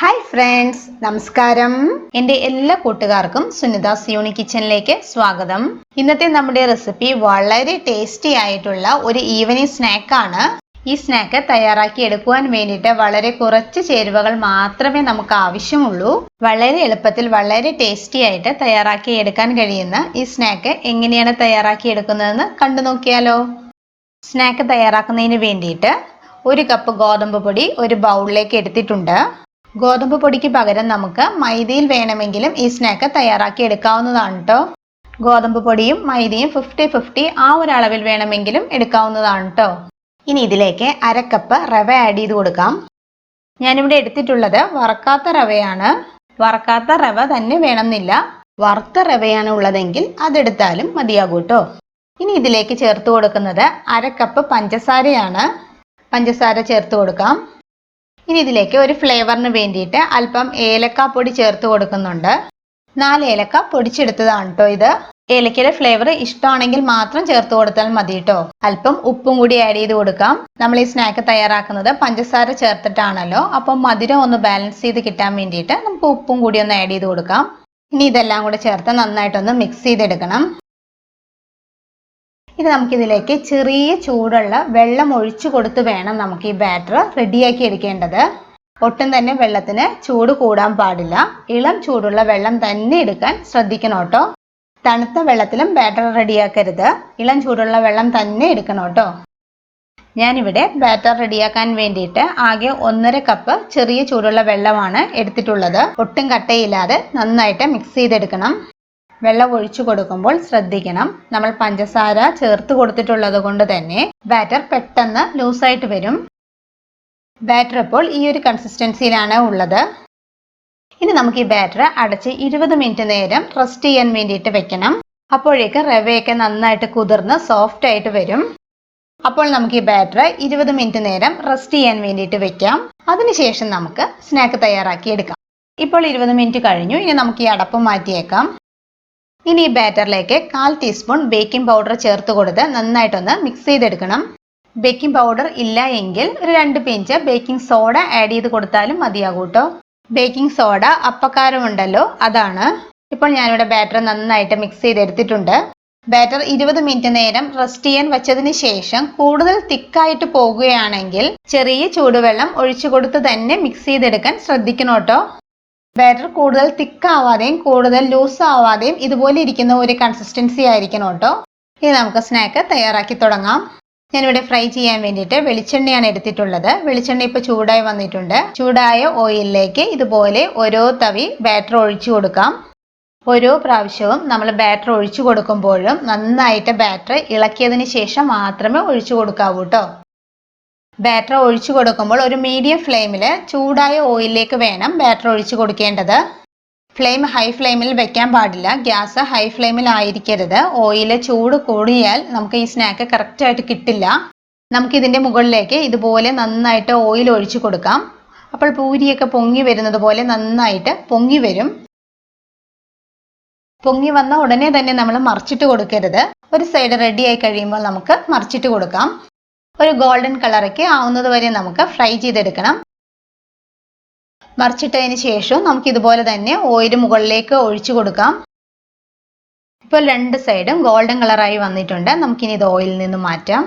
Hi friends, നമസ്കാരം. എൻ്റെ എല്ലാ കൂട്ടുകാർക്കും സുനിതാസ് യൂണി കിച്ചണിലേക്ക് സ്വാഗതം. ഇന്നത്തെ നമ്മുടെ റെസിപ്പി വളരെ ടേസ്റ്റി ആയിട്ടുള്ള ഒരു ഈവനിങ് സ്നാക്കാണ്. ഈ സ്നാക്ക് തയ്യാറാക്കി എടുക്കുവാൻ വേണ്ടിയിട്ട് വളരെ കുറച്ച് ചേരുവകൾ മാത്രമേ നമുക്ക് ആവശ്യമുള്ളൂ. വളരെ എളുപ്പത്തിൽ വളരെ ടേസ്റ്റി ആയിട്ട് തയ്യാറാക്കി എടുക്കാൻ കഴിയുന്ന ഈ സ്നാക്ക് എങ്ങനെയാണ് തയ്യാറാക്കി എടുക്കുന്നതെന്ന് കണ്ടു നോക്കിയാലോ. സ്നാക്ക് തയ്യാറാക്കുന്നതിന് വേണ്ടിയിട്ട് 1 കപ്പ് ഗോതമ്പ് പൊടി ഒരു ബൗളിലേക്ക് എടുത്തിട്ടുണ്ട്. ഗോതമ്പ് പൊടിക്ക് പകരം നമുക്ക് മൈദയിൽ വേണമെങ്കിലും ഈ സ്നാക്ക് തയ്യാറാക്കി എടുക്കാവുന്നതാണ് കേട്ടോ. ഗോതമ്പ് പൊടിയും മൈദയും 50-50 ആ ഒരു അളവിൽ വേണമെങ്കിലും എടുക്കാവുന്നതാണ് കേട്ടോ. ഇനി ഇതിലേക്ക് 1/2 കപ്പ് റവ ആഡ് ചെയ്ത് കൊടുക്കാം. ഞാനിവിടെ എടുത്തിട്ടുള്ളത് വറക്കാത്ത റവയാണ്. വറക്കാത്ത റവ തന്നെ വേണമെന്നില്ല, വറുത്ത റവയാണ് ഉള്ളതെങ്കിൽ അതെടുത്താലും മതിയാകും കേട്ടോ. ഇനി ഇതിലേക്ക് ചേർത്ത് കൊടുക്കുന്നത് 1/2 കപ്പ് പഞ്ചസാരയാണ്. പഞ്ചസാര ചേർത്ത് കൊടുക്കാം. ഇനി ഇതിലേക്ക് ഒരു ഫ്ലേവറിന് വേണ്ടിയിട്ട് അല്പം ഏലക്കാപ്പൊടി ചേർത്ത് കൊടുക്കുന്നുണ്ട്. 4 ഏലക്ക പൊടിച്ചെടുത്തതാണ് കേട്ടോ ഇത്. ഏലക്കയുടെ ഫ്ലേവർ ഇഷ്ടമാണെങ്കിൽ മാത്രം ചേർത്ത് കൊടുത്താൽ മതി കേട്ടോ. അല്പം ഉപ്പും കൂടി ആഡ് ചെയ്ത് കൊടുക്കാം. നമ്മൾ ഈ സ്നാക്ക് തയ്യാറാക്കുന്നത് പഞ്ചസാര ചേർത്തിട്ടാണല്ലോ, അപ്പം മധുരം ഒന്ന് ബാലൻസ് ചെയ്ത് കിട്ടാൻ വേണ്ടിയിട്ട് നമുക്ക് ഉപ്പും കൂടി ഒന്ന് ആഡ് ചെയ്ത് കൊടുക്കാം. ഇനി ഇതെല്ലാം കൂടെ ചേർത്ത് നന്നായിട്ടൊന്ന് മിക്സ് ചെയ്തെടുക്കണം. ഇനി നമുക്കിതിലേക്ക് ചെറിയ ചൂടുള്ള വെള്ളം ഒഴിച്ചു കൊടുത്ത് വേണം നമുക്ക് ഈ ബാറ്റർ റെഡിയാക്കി എടുക്കേണ്ടത്. ഒട്ടും തന്നെ വെള്ളത്തിന് ചൂട് കൂടാൻ പാടില്ല. ഇളം ചൂടുള്ള വെള്ളം തന്നെ എടുക്കാൻ ശ്രദ്ധിക്കണം കേട്ടോ. തണുത്ത വെള്ളത്തിലും ബാറ്റർ റെഡിയാക്കരുത്, ഇളം ചൂടുള്ള വെള്ളം തന്നെ എടുക്കണം കേട്ടോ. ഞാനിവിടെ ബാറ്റർ റെഡിയാക്കാൻ വേണ്ടിയിട്ട് ആകെ 1.5 കപ്പ് ചെറിയ ചൂടുള്ള വെള്ളമാണ് എടുത്തിട്ടുള്ളത്. ഒട്ടും കട്ടയില്ലാതെ നന്നായിട്ട് മിക്സ് ചെയ്തെടുക്കണം. വെള്ളം ഒഴിച്ചു കൊടുക്കുമ്പോൾ ശ്രദ്ധിക്കണം, നമ്മൾ പഞ്ചസാര ചേർത്ത് കൊടുത്തിട്ടുള്ളത് കൊണ്ട് തന്നെ ബാറ്റർ പെട്ടെന്ന് ലൂസായിട്ട് വരും. ബാറ്റർ ഇപ്പോൾ ഈ ഒരു കൺസിസ്റ്റൻസിയിലാണ് ഉള്ളത്. ഇനി നമുക്ക് ഈ ബാറ്റർ അടച്ച് 20 മിനിറ്റ് നേരം റെസ്റ്റ് ചെയ്യാൻ വേണ്ടിയിട്ട് വെക്കണം. അപ്പോഴേക്ക് റവയൊക്കെ നന്നായിട്ട് കുതിർന്ന് സോഫ്റ്റ് ആയിട്ട് വരും. അപ്പോൾ നമുക്ക് ഈ ബാറ്റർ 20 മിനിറ്റ് നേരം റെസ്റ്റ് ചെയ്യാൻ വേണ്ടിയിട്ട് വെക്കാം. അതിനുശേഷം നമുക്ക് സ്നാക്ക് തയ്യാറാക്കി എടുക്കാം. ഇപ്പോൾ 20 മിനിറ്റ് കഴിഞ്ഞു. ഇനി നമുക്ക് ഈ അടപ്പ് മാറ്റിയേക്കാം. ഇനി ഈ ബാറ്ററിലേക്ക് 1/4 ടീസ്പൂൺ ബേക്കിംഗ് പൗഡർ ചേർത്ത് കൊടുത്ത് നന്നായിട്ടൊന്ന് മിക്സ് ചെയ്തെടുക്കണം. ബേക്കിംഗ് പൗഡർ ഇല്ല എങ്കിൽ ഒരു 2 പിഞ്ച് ബേക്കിംഗ് സോഡ ആഡ് ചെയ്ത് കൊടുത്താലും മതിയാകും കേട്ടോ. ബേക്കിംഗ് സോഡ അപ്പക്കാരം ഉണ്ടല്ലോ, അതാണ്. ഇപ്പോൾ ഞാനിവിടെ ബാറ്റർ നന്നായിട്ട് മിക്സ് ചെയ്തെടുത്തിട്ടുണ്ട്. ബാറ്റർ 20 മിനിറ്റ് നേരം റെസ്റ്റ് ചെയ്യാൻ വെച്ചതിന് ശേഷം കൂടുതൽ തിക്കായിട്ട് പോകുകയാണെങ്കിൽ ചെറിയ ചൂടുവെള്ളം ഒഴിച്ചു കൊടുത്ത് തന്നെ മിക്സ് ചെയ്തെടുക്കാൻ ശ്രദ്ധിക്കണം കേട്ടോ. ബാറ്റർ കൂടുതൽ തിക്കാവാതെയും കൂടുതൽ ലൂസ് ആവാതെയും ഇതുപോലെ ഇരിക്കുന്ന ഒരു കൺസിസ്റ്റൻസി ആയിരിക്കണം കേട്ടോ. ഇനി നമുക്ക് സ്നാക്ക് തയ്യാറാക്കി തുടങ്ങാം. ഞാനിവിടെ ഫ്രൈ ചെയ്യാൻ വേണ്ടിയിട്ട് വെളിച്ചെണ്ണയാണ് എടുത്തിട്ടുള്ളത്. വെളിച്ചെണ്ണ ഇപ്പോൾ ചൂടായി വന്നിട്ടുണ്ട്. ചൂടായ ഓയിലിലേക്ക് ഇതുപോലെ ഓരോ തവി ബാറ്റർ ഒഴിച്ചു കൊടുക്കാം. ഓരോ പ്രാവശ്യവും നമ്മൾ ബാറ്റർ ഒഴിച്ചു കൊടുക്കുമ്പോഴും നന്നായിട്ട് ബാറ്റർ ഇളക്കിയതിന് ശേഷം മാത്രമേ ഒഴിച്ചു കൊടുക്കാവൂ കേട്ടോ. ബാറ്റർ ഒഴിച്ചു കൊടുക്കുമ്പോൾ ഒരു മീഡിയം ഫ്ലെയിമിൽ ചൂടായ ഓയിലിലേക്ക് വേണം ബാറ്റർ ഒഴിച്ചു കൊടുക്കേണ്ടത്. ഫ്ലെയിം ഹൈ ഫ്ലെയിമിൽ വെക്കാൻ പാടില്ല, ഗ്യാസ് ഹൈ ഫ്ലെയിമിൽ ആയിരിക്കരുത്. ഓയിൽ ചൂട് കൂടിയാൽ നമുക്ക് ഈ സ്നാക്ക് കറക്റ്റായിട്ട് കിട്ടില്ല. നമുക്കിതിൻ്റെ മുകളിലേക്ക് ഇതുപോലെ നന്നായിട്ട് ഓയിൽ ഒഴിച്ചു കൊടുക്കാം. അപ്പോൾ പൂരിയൊക്കെ പൊങ്ങി വരുന്നത് പോലെ നന്നായിട്ട് പൊങ്ങി വരും. പൊങ്ങി വന്ന ഉടനെ തന്നെ നമ്മൾ മറിച്ചിട്ട് കൊടുക്കരുത്. ഒരു സൈഡ് റെഡി ആയി കഴിയുമ്പോൾ നമുക്ക് മറിച്ചിട്ട് കൊടുക്കാം. ഒരു ഗോൾഡൻ കളറൊക്കെ ആവുന്നത് വരെ നമുക്ക് ഫ്രൈ ചെയ്തെടുക്കണം. മറിച്ചിട്ടതിന് ശേഷം നമുക്ക് ഇതുപോലെ തന്നെ ഓയിൽ മുകളിലേക്ക് ഒഴിച്ചു കൊടുക്കാം. ഇപ്പോൾ 2 സൈഡും ഗോൾഡൻ കളറായി വന്നിട്ടുണ്ട്. നമുക്കിനി ഇത് ഓയിലിൽ നിന്ന് മാറ്റാം.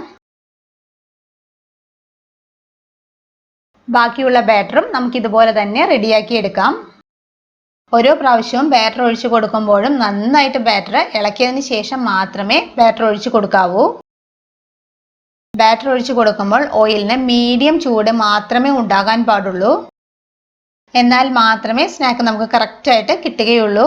ബാക്കിയുള്ള ബാറ്ററും നമുക്ക് ഇതുപോലെ തന്നെ റെഡിയാക്കി എടുക്കാം. ഓരോ പ്രാവശ്യവും ബാറ്റർ ഒഴിച്ചു കൊടുക്കുമ്പോഴും നന്നായിട്ട് ബാറ്റർ ഇളക്കിയതിന് ശേഷം മാത്രമേ ബാറ്റർ ഒഴിച്ചു കൊടുക്കാവൂ. ബാറ്റർ ഒഴിച്ചു കൊടുക്കുമ്പോൾ ഓയിലിന് മീഡിയം ചൂട് മാത്രമേ ഉണ്ടാകാൻ പാടുള്ളൂ. എന്നാൽ മാത്രമേ സ്നാക്ക് നമുക്ക് കറക്റ്റായിട്ട് കിട്ടുകയുള്ളൂ.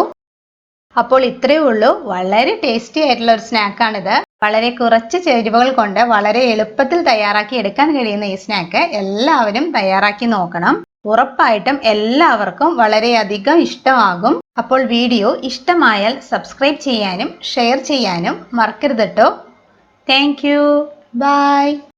അപ്പോൾ ഇത്രയേ ഉള്ളൂ. വളരെ ടേസ്റ്റി ആയിട്ടുള്ള ഒരു സ്നാക്കാണിത്. വളരെ കുറച്ച് ചേരുവകൾ കൊണ്ട് വളരെ എളുപ്പത്തിൽ തയ്യാറാക്കി എടുക്കാൻ കഴിയുന്ന ഈ സ്നാക്ക് എല്ലാവരും തയ്യാറാക്കി നോക്കണം. ഉറപ്പായിട്ടും എല്ലാവർക്കും വളരെയധികം ഇഷ്ടമാകും. അപ്പോൾ വീഡിയോ ഇഷ്ടമായാൽ സബ്സ്ക്രൈബ് ചെയ്യാനും ഷെയർ ചെയ്യാനും മറക്കരുത് കേട്ടോ. Thank you. Bye.